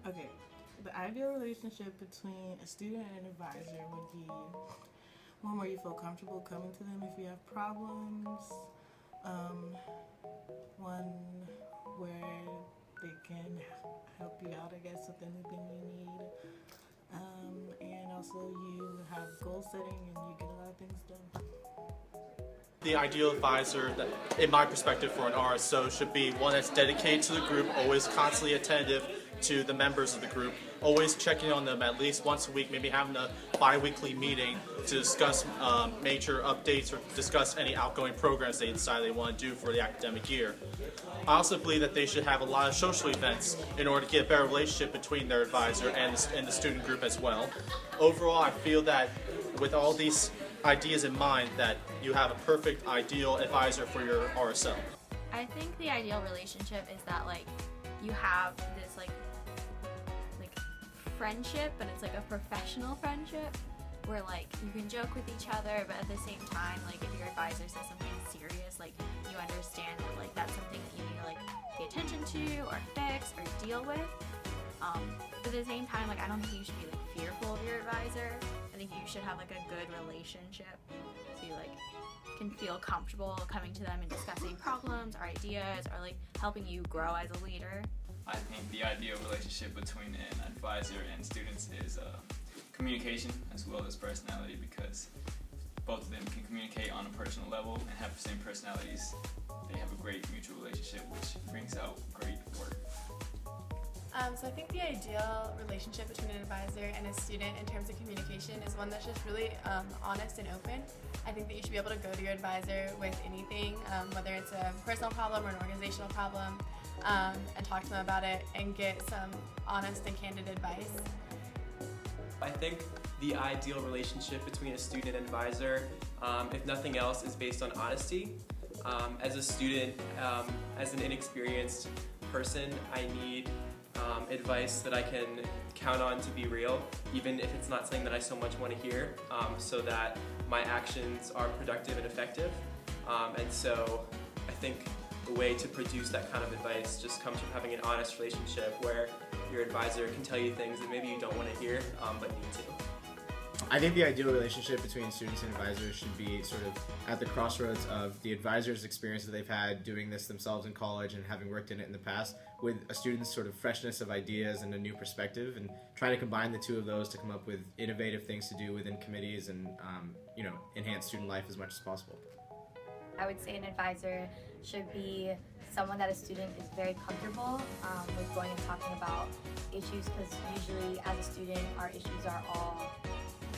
Okay, the ideal relationship between a student and an advisor would be one where you feel comfortable coming to them if you have problems, one where they can help you out, I guess, with anything you need, and also you have goal setting and you get a lot of things done. The ideal advisor, in my perspective, for an RSO should be one that's dedicated to the group, always constantly attentive to the members of the group, always checking on them at least once a week, maybe having a bi-weekly meeting to discuss major updates or discuss any outgoing programs they decide they want to do for the academic year. I also believe that they should have a lot of social events in order to get a better relationship between their advisor and the student group as well. Overall, I feel that with all these ideas in mind, that you have a perfect ideal advisor for your RSO. I think the ideal relationship is that you have this friendship, but it's a professional friendship where you can joke with each other, but at the same time, if your advisor says something serious, you understand that that's something you need to pay attention to or fix or deal with. But at the same time, I don't think you should be fearful of your advisor. I think you should have a good relationship so you can feel comfortable coming to them and discussing problems or ideas or helping you grow as a leader. I think the ideal relationship between an advisor and students is communication as well as personality, because both of them can communicate on a personal level and have the same personalities. They have a great mutual relationship, which brings out great work. So I think the ideal relationship between an advisor and a student in terms of communication is one that's just really honest and open. I think that you should be able to go to your advisor with anything, whether it's a personal problem or an organizational problem, and talk to them about it and get some honest and candid advice. I think the ideal relationship between a student and advisor, if nothing else, is based on honesty. As a student, as an inexperienced person, I need advice that I can count on to be real, even if it's not something that I so much want to hear, so that my actions are productive and effective. And so I think the way to produce that kind of advice just comes from having an honest relationship where your advisor can tell you things that maybe you don't want to hear, but need to. I think the ideal relationship between students and advisors should be sort of at the crossroads of the advisor's experience that they've had doing this themselves in college and having worked in it in the past, with a student's sort of freshness of ideas and a new perspective, and trying to combine the two of those to come up with innovative things to do within committees and enhance student life as much as possible. I would say an advisor should be someone that a student is very comfortable with going and talking about issues, because usually as a student our issues are all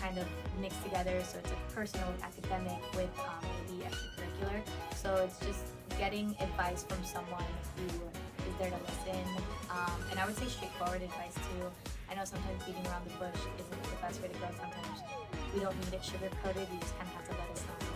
kind of mixed together, so it's personal with academic with maybe extracurricular. So it's just getting advice from someone who is there to listen, and I would say straightforward advice too. I know sometimes beating around the bush isn't the best way to go. Sometimes we don't need it sugar coated, we just kind of have to let us know.